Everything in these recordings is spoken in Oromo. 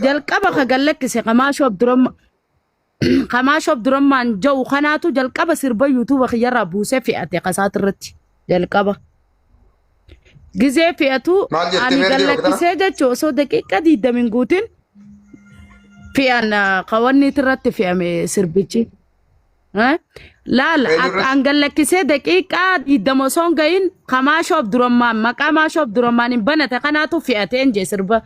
jalqaba ka gallakise qamaashoof durummaan jau kanaatu jalqaba sirba yuutuuba kiyyarraa buusee fe'ate qasaat irratti jalqaba gizee fe'atu ani gallakkisee jechuu osoo daqiiqa 20 guutin fe'an qawanni irratti fe'ame sirbichi laal an gallakkisee daqiiqa 20 osoo hin gahin qamaashoof durummaan maqaa maashoof durummaan hin banate kanaatu fe'ateen je sirba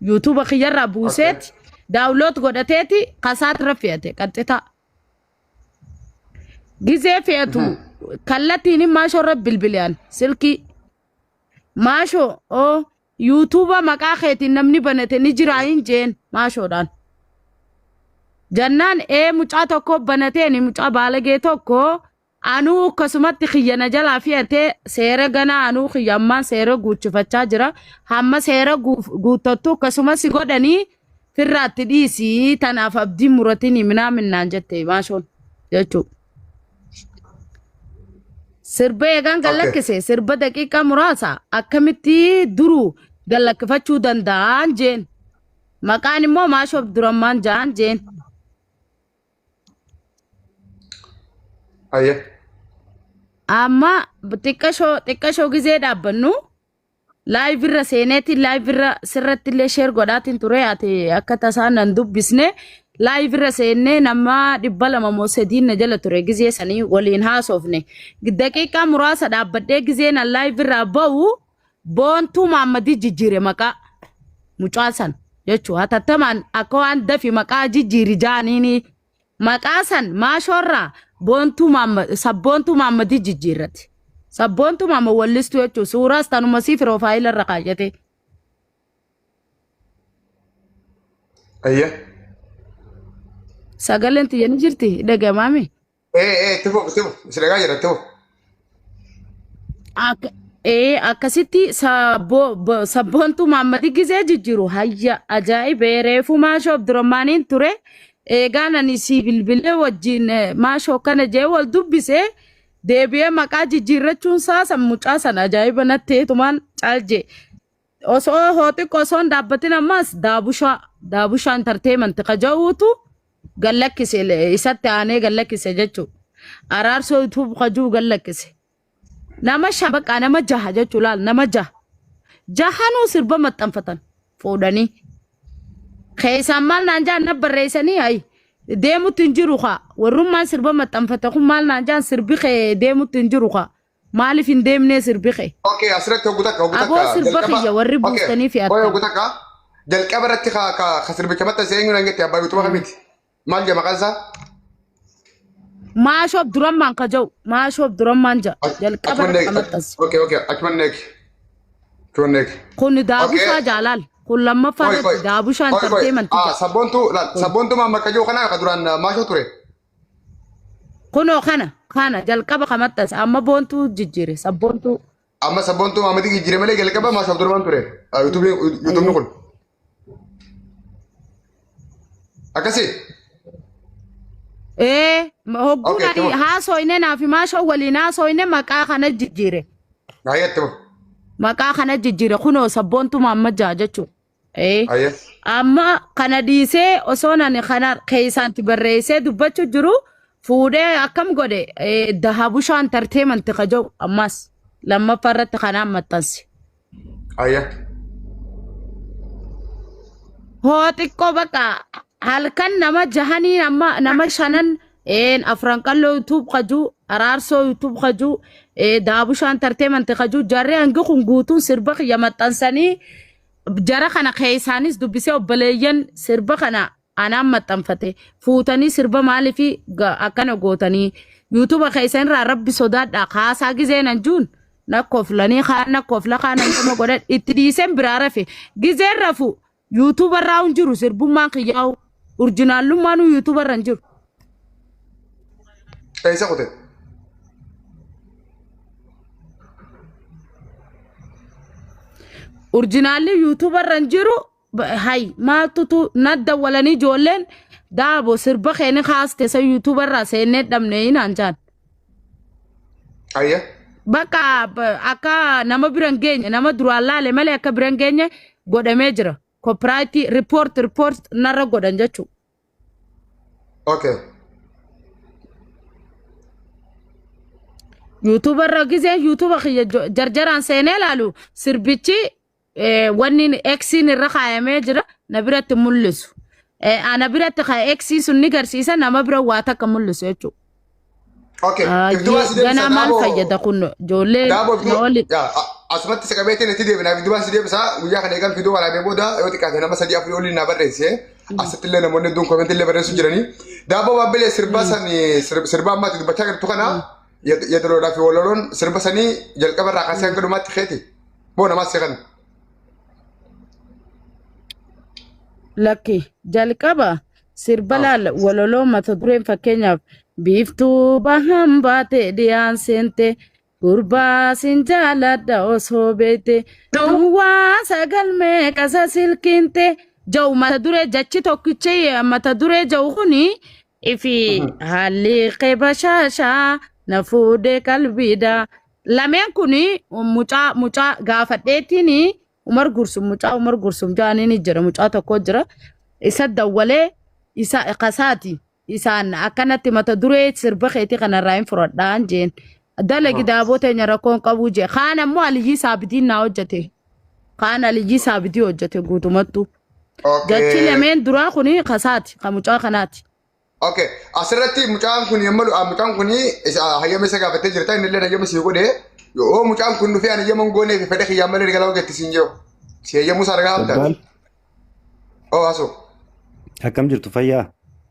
yuutuuba kiyyarraa buuseeti داونلود godhateeti qasaat irra fe'ate qaxxita gizee fe'atu kallattiin maashoo irra bilbilaan silki maashoo oo yuutuuba maqaa keetiin namni banate ni jira hin jeen maashoodhaan jannaan mucaa tokko banateen mucaa baalagee tokko anuu akkasumatti khiyyana jalaa fe'ate seera ganaa anuu khiyyammaan seera guuchifachaa jira hamma seera guutattu akkasumas godhanii firraatti dhiisii tanaaf abdii muratiin minaan jette maashoon jechuu sirba eegaan gallakkise sirba daqiiqa muraasa akkamitti duruu gallakkifachuu danda'an jeen maqaan immoo maashoof durummaan jaan jeen amma xiqqashoo gizee dhaabbannu live irra seeneeti live irra sirratti illee share godhaatiin ture ati akka tasaan nan dubbisne live irra seenne nama 203 na jala ture gizee sanii waliin haasofne daqiiqa muraasa dhaabbadhee gizee na live irra ba'u boontuu Maammadii jijjiire maqaa mucaa san jechuu hatattamaan akka waan dafi maqaa jijjiiri jaaniini maqaa san maashoorraa sabboontuu Maammadii jijjiirratti sabboontu mama wallistu jechuun suuraa tanuma si profaayila irra kaayate. Sagaleen tiyyan jirti dhagamaami. Tifu silagaa jira tifu. Akkasitti sabboontu Maammadii gizee jijjiiru hayya ajaa'ibee reefu maashoof durummaaniin ture eegaan ani si bilbilee wajjin maashoo kana jee wal dubbisee deebi'ee maqaa jijjiirrachuun saasa mucaa sana ajaa'iba nattee tumaan caalje osoo hooxiqqoo osoo dhaabbatin ammas daabushaa entertainment kaja'uutu gallakkise isatti aanee gallakkise jechuu araarsoo YouTube kajuu gallakkise nama shabaqa nama jaha jechuu laal nama jahanuu sirba maxxanfatan fuudhanii keessaan maal naan jaan na barreessanii ayi deemutti hin jiru kaa warrummaan sirba maxxanfate kun maal naan jaan sirbi kee deemutti hin jiru kaa maaliif hin deemnee sirbi kee asirratti hoggu takka aboo sirba kiyya warri buustanii fi akka hoggu takka jalqaba irratti ka sirbicha maxxanse eenyuun hangetti abbaa yuutuba kamiiti maal jee maqaan isaa maashoof durummaan ka jau maashoof durummaan ja jalqaba irratti maxxanse achumanneeki kun daabushaa jaalaal kun lammaffaa irratti daabushaa entertainment sabboontu Maammadii kajuu kana ka duraan maashoo ture kunoo kana jalqaba ka maxxanse amma boontuu jijjiire sabboontuu amma sabboontu Maammadii jijjiire malee jalqaba maashoof durummaan ture yuutuubni kun akkasii hogguun haasoyne naafi maashoo waliin haasoyne maqaa kana jijjiire maqaa kana jijjiire kunoo sabboontu Maammadii jechuu amma kana dhiisee osoo nani kana keessaanti barreessee dubbachuu jiru fuudhee akkam godhe dahabushaa entertainment ka jau ammas lammaffaa irratti kanaan maxxanse hoo xiqqoo baqa halkan nama jahanii nama shanan afran qalloo YouTube kajuu araarsoo YouTube kajuu daabushaa entertainment kajuu jarri hangi kun guutuun sirba kiyya maxxansanii jara kana keessaanis dubbisee obbaleeyyan sirba kana anaan maxxanfate fuutanii sirba maaliifi akkana gootanii yuutuuba keessan irraa rabbi sodaadha kaasaa gizeen anjuun nakkooflanii nakkoofla kaanan nama godhan itti dhiiseen biraa rafe gizeen rafu yuutuuba irraa hin jiru sirbummaan kiyyaa'u urjinaalummaanuu yuutuuba irra hin jiru. Eessa qote? Urjinaalli yuutuuba irra hin jiru hay maaltutu nadda walanii ijoolleen daabo sirba keeni kaaste sa yuutuuba irraa seennee dhabne hinaan jaan. Ayya. Bakka akka nama biran geenye nama duraan laale malee akka biran geenye godhamee jira. copyright report narra godhan jechuudha. Okay. YouTube irra gisee YouTube jarjaraan seenee ilaalu sirbichi wanni X irra kaayamee jira na biratti mul'isu. Ana biratti X sun ni garsiisa nama bira waa takka mul'isu jechuudha. Okay. If duba si Gana maal fayyada kun ijoollee nooli. Asumatti si qabeetiin itti deebina. If duba si deebisa guyyaa kana eegan fiduu waraabee booda yoo xiqqaate nama 3 4 olii na barreesse. Asitti illee namoonni hedduun koomenti illee barreessu jiranii. Daaboo baabbilee sirba sanii sirba ammaatti dubbachaa jirtu kana yeedaloodhaa fi walaloon sirba sanii jalqaba irraa kaasee hanga dhumaatti keeti. Boo namaas seeqan. Lakki jalqaba sirba laal walaloo mata dureen fakkeenyaaf biiftuu bahan baate dhiyaan seente gurbaa sin jaaladha osoo beekte duwwaa sagalmee qasa silkiinte jau mata duree jachi tokkichi mata duree jau kuni ifi haalli qeebashaashaa na fuudhee qalbiidha lameen kuni mucaa gaafadheetini Umar Gursum jaaniin jira mucaa tokko jira isa dawwalee isa qasaati isaan akkanatti mata duree sirba keetii kanarraa hin fudhadhaan jeen dalagi daabota nyara koon qabu jee kaan ammoo Aliyyii Saabitiin naa hojjete kaan Aliyyii Saabitii hojjete guutumattu jachi lameen duraa kuni qasaati kan mucaa kanaati. Okay, asirratti mucaan kun yemmuu mucaan kun hayyama isa gaafatee jirta inni illee hayyama si godhee yoo mucaan kun dhufee ani yemmuu goonee fi fedhe kiyyaa malee galaa ogeetti siin jiru si hayyamuu isaa argaa hamta. Oh aso. Akkam jirtu fayyaa?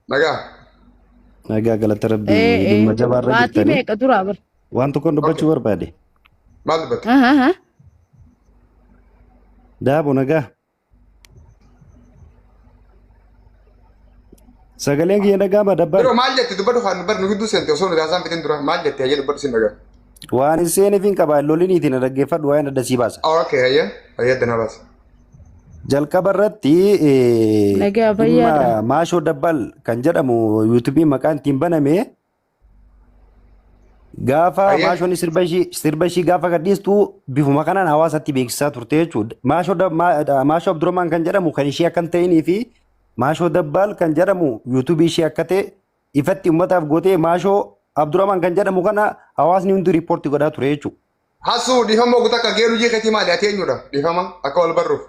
Nagaa. Nagaa galata rabbii dhimma jabaarra jirtanii. Baatii meeqa duraa bar? Waan tokkoon dubbachuu barbaade. Maal dubbatu? Daabo nagaa. Sagaleen kiyya nagaa ma dabbar. Yeroo maal jetti dubbatu kan bar nu gidduu seente osoo nuti haasaan fitin dura maal jetti hayya dubbatu sin nagaa. Waan iseen fin qaba loliniitiin dhaggeeffadhu waa'ee adda sii baasa. Okay hayya dana baasa. Jalqaba irratti Nagaa fayyaadha. Maashoo Dabbal kan jedhamu yuutuubii maqaan ittiin baname gaafa maashoon sirba ishii gaafa gadhiistu bifuma kanaan hawaasatti beeksisaa turte jechuudha. Maashoo Abdurrahmaan kan jedhamu kan ishee akka hin ta'inii fi Maashoo Dabbal kan jedhamu yuutuubii ishee akka ta'e ifatti uummataaf gootee Maashoo Abdurrahmaan kan jedhamu kana hawaasni hundi riippoortii godhaa ture jechuudha. Hasuu dhiifama oguutu akka geelu jeeketii maali ati eenyudha dhiifama akka wal barruuf.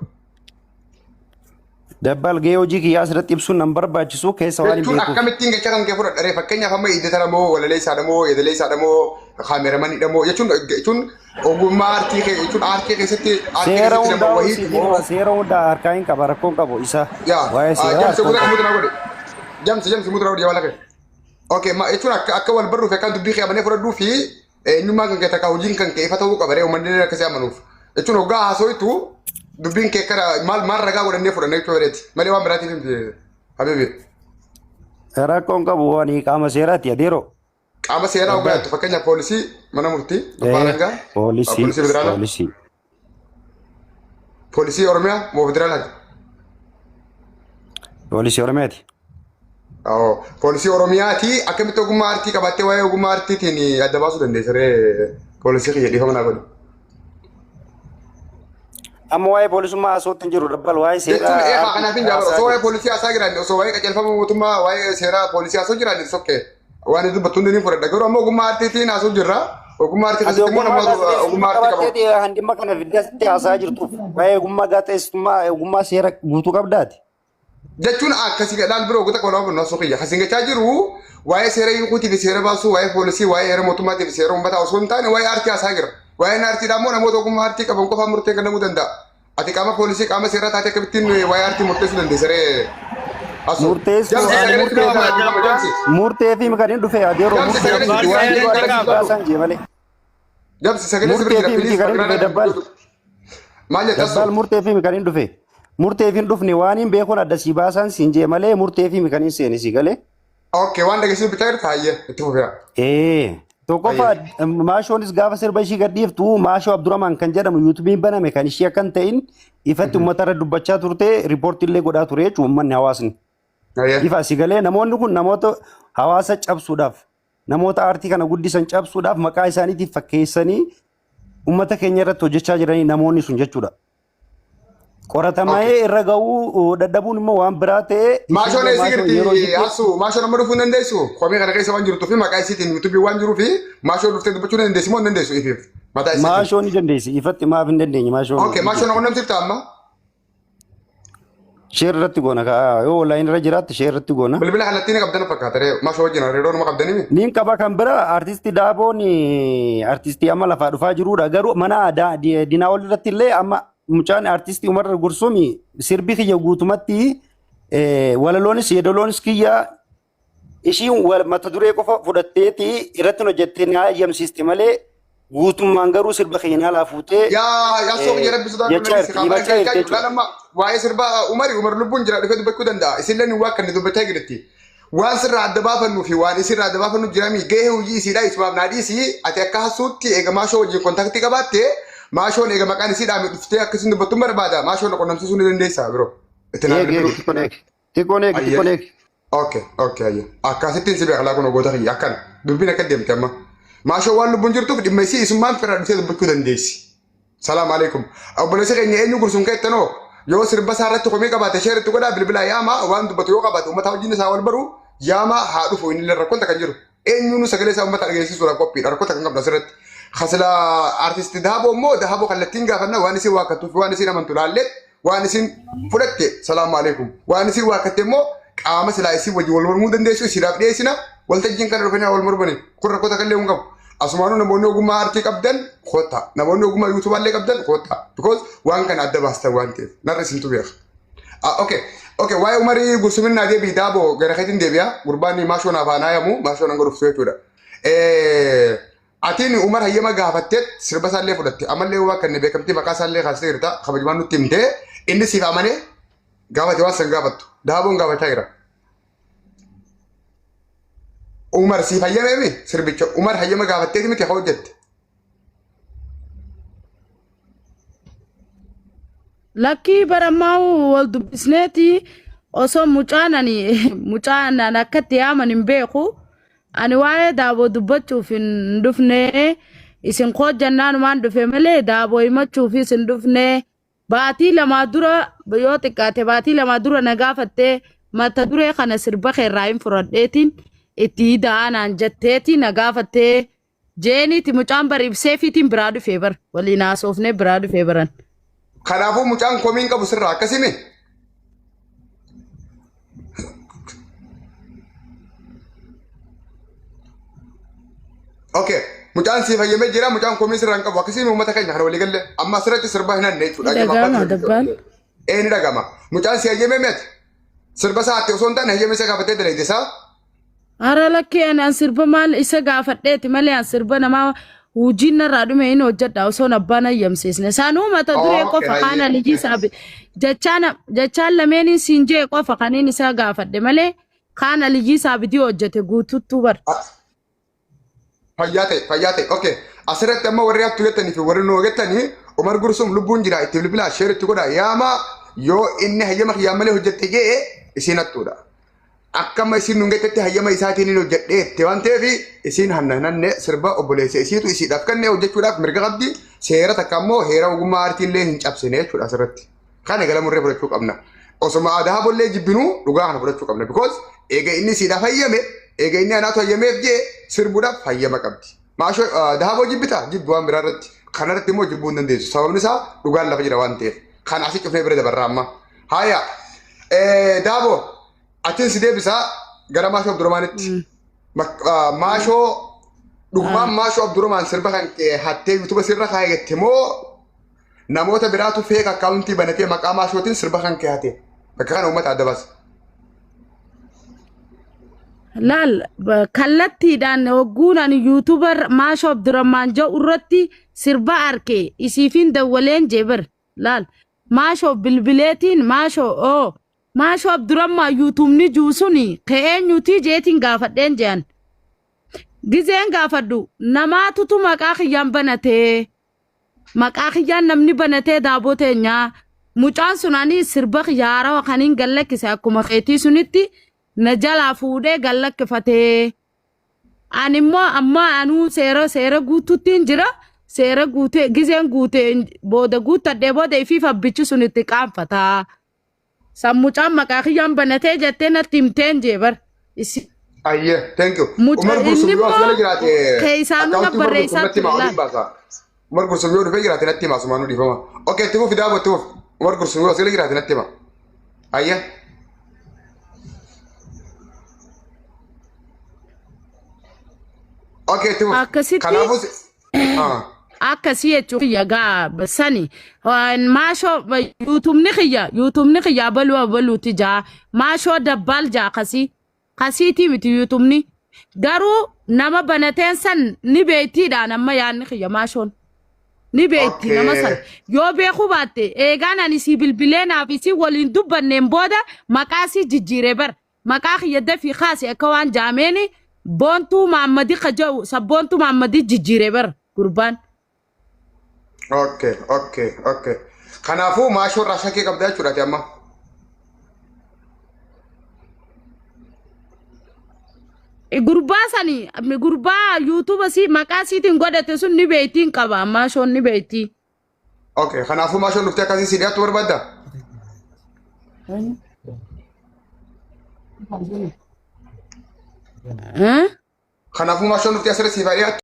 Dabbal gahee hojii kiyyaa asirratti ibsuun nan barbaachisu keessa waan hin beekuuf. Akkamittiin jecha kan kee fudhadharee fakkeenyaaf amma iddata moo walalee isaadha moo edalee isaadha moo kaameramaniidha moo jechuun ogummaa aartii keessatti seera hundaa harkaa hin qaba rakkoon qabu isa waa'ee seeraa. Jamsi mutura godhe wala kee. Okay jechuun akka wal barruuf akka dubbii qabanii fudhadhuu fi eenyummaa kan kee takka hojiin kan kee ifa ta'uu qabaree uummanni akkasii amanuuf jechuun hoggaa haasooitu dubbin kee kara maal ragaa godhannee fudhannee jechuudha wareeti malee waan biraatiif hin habibi. Rakkoon qabu waan qaama seeraati adeero. Qaama seeraa hoggaatu fakkeenyaaf poolisii mana murtii abbaa alangaa poolisii oromiyaa moo federaalaati. Poolisii oromiyaati. Poolisii oromiyaati akkamitti ogummaa aartii qabattee waa'ee ogummaa aartiitiin adda baasuu dandeessa poolisii kiyya dhiifama naa godhe. Amma waa'ee poolisummaa haasootti hin jiru Dabbal waa'ee seeraa. Jechuun kanaaf hin jaalattu osoo waa'ee poolisii haasaa jiran osoo waa'ee qajeelfama mootummaa waa'ee seeraa poolisii haasoo jiran sokkee waan dubbattu hundi ni fudhadha garuu amma ogummaa aartiitiin haasoo jirra ogummaa aartii keessatti immoo namoota ogummaa aartii qabu. Handimma kana fiddasitti haasaa jirtu waa'ee ogummaa gaazexeessummaa ogummaa seera guutuu qabdaati. Jechuun akkasii laal biroo goota qola obbo Nasoo kiyya hasin gachaa jiru waa'ee seera yuukuutii fi seera baasuu waa'ee poolisii waa'ee heera mootummaatii fi seera uummataa osoo hin taane waa'ee aartii haasaa jira. Waa'een aartiidhaa immoo namoota ogummaa aartii qaban qofaa murtee kennamuu danda'a. Ati qaama poolisii qaama seeraa taatee akkamittiin waa'ee aartii murteessuu dandeessa ree? Murtee fi kan hin dhufe adeeroo Jamsi sagalee sirrii jira Dabbal. Maal jedha Dabbal murtee fi kan hin dhufe. Murtee fi hin dhufne waan hin beekuun adda si baasan siin jee malee murtee fi kan hin seene si galee. Okay waan dhageessuu bitaa jirta hayyee itti fufeera. Tokkoffaa maashoonis gaafa sirba ishii gadhiiftu Maashoo Abdurrahmaan kan jedhamu yuutuubiin baname kan ishee akka hin ta'in ifatti uummatarra dubbachaa turte riippoortii illee godhaa ture jechuudha uummanni hawaasni. Ifa si galee namoonni kun namoota hawaasa cabsuudhaaf namoota aartii kana guddisan cabsuudhaaf maqaa isaaniitiif fakkeessanii uummata keenya irratti hojjechaa jiranii namoonni sun jechuudha. qoratamaa'ee irra ga'uu dadhabuun immoo waan biraa ta'e Maashoo isinillee ne maashoo yeroo sigirti jiru asu maashoo nama dhufu dandeessu komii kana keessa waan jirtu fi maqaa isiitiin YouTube waan jiru fi maashoo dhuftee dubbachuu dandeessi moo dandeessu ifiif mataa isiitiin. maashoo ni dandeessi ifatti maaf hin dandeenye maashoo. Okay maashoo na qunnamsiif ta'a Sheer irratti goona yoo online irra jiraatte sheer irratti goona. bilbila kallattiin qabdan fakkaata ree maashoo wajjin reedoo nama qabdanii. Niin qaba kan bira artistii Daaboon artistii amma lafaa dhufaa jirudha garuu mana dinaa ol irratti illee amma mucaan artistii Umar Gursumi sirbi kiyya guutumatti walaloonis yeedaloonis kiyya ishiin mata duree qofa fudhatteeti irratti hojjettee ni hayyamsiiste malee guutummaan garuu sirba keenyaa laafuutee yaa soo biyya rabbi sodaa lama waa'ee sirba Umar lubbuun jira dhufee dubbachuu danda'a isinlee ni waa kan dubbachaa jirti waan sirraa adda baafannuu fi waan isirraa adda baafannu jirami gahee hojii isiidhaa isumaaf naadhiisii ati akka hasuutti eega maashoo wajjin kontaktii qabaatte maashoon eega maqaan isiidhaa dhuftee akkasiin dubbattuun barbaada maashoon qunnamsiisuu ni dandeessaa biroo. Tikoneek. Okay ayyo akkasittiin si beekalaa kun ogoota kiyya akkana dubbiin akka deemte amma. Maashoo waan lubbuun jirtuuf dhimma isii isummaan fira dhufee dubbachuu dandeessi. Salaam alaikum. Obboleessi keenya eenyu gursuun keettanoo yoo sirba isaa irratti komii qabaate sheeritti godhaa bilbila yaama waan dubbatu yoo qabaate uummata wajjin isaa wal baru yaama haa dhufu inni illee rakkoota kan jiru. Eenyuun sagalee isaa uummata dhageessisuudhaaf qophiidha rakkoota kan qabdu asirratti. Kasila artisti Daaboo immoo Daaboo kallattiin gaafanna waan isin waaqattuuf waan isin amantu laallee waan isin fudhatte salaam alaikum. Waan isin waaqatte immoo qaama silaa isin wajjin wal mormuu dandeessu isiidhaaf dhiyeessina waltajjiin kana dhufanii wal mormanii kun rakkoota kan leewun qabu. Asumaanuu namoonni ogummaa aartii qabdan koota namoonni ogummaa yuutuubaallee qabdan koota because waan kana adda baastan waan ta'eef narra isintu beeka. Okay waa'ee Umarii Gursumin naa deebii Daaboo gara keetiin deebi'a gurbaan maashoo naaf aanaa yamu maashoo nan godhuftu jechuudha. Atiin Umar hayyama gaafatteet sirba isaallee fudhatte amallee waan kan beekamtii maqaa isaallee kaastee jirta kabajamaan nutti himtee inni siif amanee gaafate waan san gaafattu Daaboon gaafachaa jira. Umar si fayyame sirbicha Umar hayyama gaafatteeti miti haa hojjette. Lakkii barammaa wal dubbisneeti osoo mucaanan akkatti yaaman hin beeku ani waa'ee Daaboo dubbachuuf hin dhufne isin jannaanumaan dhufe malee Daaboo himachuufis hin dhufne baatii lamaa dura yoo xiqqaate baatii lamaa dura na gaafattee mata duree kana sirba keerraa hin fudhadheetiin itti da'anaan jetteeti na gaafattee jeeniiti mucaan bariibsee fiitiin biraa dhufee bar waliin haasoofnee biraa dhufee baran. Kanaafuu mucaan komiin qabu sirraa akkasimi. Okay mucaan si fayyamee jira mucaan komii sirraa hin qabu akkasimi uummata keenya kana walii galle amma asirratti sirba hin hanne jechuudha. Dhagama dabbaan. Ni dhagama mucaan si hayyamee miti sirba isaatti osoo hin taane hayyamee isa gaafattee daleete isaa. Ara lakkee an sirba maal isa gaafadheeti malee an sirba namaa wujin narraa dhume hin hojjedha osoo abbaan hayyamsiisne saanuu mata duree qofa kana lijii saabi jechaan lameen siin jee qofa kaniin isaa gaafadhe malee kana lijii saabidii hojjete guututtuu bar. Fayyaate okay asirratti amma warri hattu jettanii fi warri nuu jettanii Umar Gursum lubbuun jira itti bilbilaa sheeritti godha yaama yoo inni hayyama kiyyaa malee hojjette jee isiin hattuudha. Akkama isin nungetetti hayyama isaatiin hin hojjedheette waan ta'eef isin hannanne sirba obboleessa isiitu isiidhaaf kanneen hojjechuudhaaf mirga qabdi seera takka immoo heera ogummaa aartiillee hin cabsine jechuudha asirratti. Kana galamurree fudhachuu qabna. Osuma Daabollee jibbinuu dhugaa kana fudhachuu qabna because eega inni isiidhaaf hayyame eega inni anaatu hayyameef jee sirbuudhaaf hayyama qabdi. Maashoo Daaboo jibbita jibbu waan biraa irratti kanarratti immoo jibbuu hin dandeessu sababni isaa dhugaan lafa jira waan ta'eef kan asii cufnee bira dabarraa amma. Haaya Daaboo atin si deebisa gara maashoo Abdurrahmaanitti maashoo dhugumaan maashoo Abdurrahmaan sirba kan hattee yuutuuba sirra kaayyatte moo namoota biraatu feek akkaawuntii banatee maqaa maashootiin sirba kan kaayate bakka kana uummata adda baasa. Laal kallattiidhaan hogguun ani yuutuubar maashoo Abdurrahmaan jedhu irratti sirba arkee isiifin dawwaleen jeebar laal maashoo bilbileetiin maashoo maashoo Abdurrahmaan yuutuubni juusuni ka'eenyuutii jeetiin gaafadheen jean gizeen gaafadhu namaatutu maqaa kiyyaan banatee maqaa kiyyaan namni banatee Daaboo teenyaa mucaan sunanii sirba kiyyaara kaniin gallakkise akkuma keetii sunitti na jalaa fuudhee gallakkifatee animmoo amma anuu seera guutuuttiin jira seera guutee gizeen guutee booda guuttadhee booda ifii fabbichi sun itti qaanfataa. Sammucaan maqaa kiyyaan banatee jettee natti himteen jeebar. Ayye, thank you. Mucaa inni immoo keessaanuu na barreessaa ture. Umar Gursum yoo dhufee jiraate natti hima asumaanuu dhiifama. Okay, itti fufi daabo itti fufi. Umar Gursum yoo asirra jiraate natti hima. Ayye. Okay, itti fufi. Akkasitti. Kanaafuu akkasii jechuun kiyya gaa sani maashoo yuutumni kiyya baluuti jaa maashoo dabbaal jaa kasiitii miti yuutumni garuu nama banateen san ni beektiidhaan amma yaadni kiyya maashoon ni beekti nama san yoo beekuu baatte eegaan ani si bilbilee naaf isii waliin dubbanneen booda maqaa si jijjiiree bar maqaa kiyya dafii kaase akka waan jaameeni boontuu Maammadii kaja'u sabboontuu Maammadii jijjiiree bar gurbaan. Okay. Kanaafuu maashoo irraa shakkii qabdaa jechuudha amma. Gurbaa sani gurbaa YouTube si maqaa siitiin godhate sun ni beektiin qaba maashoon ni beektii. Okay, kanaafuu maashoon dhuftee akkasii si dhiyaatu barbaadda? Kanaafuu maashoon dhuftee asirra si dhiyaatu.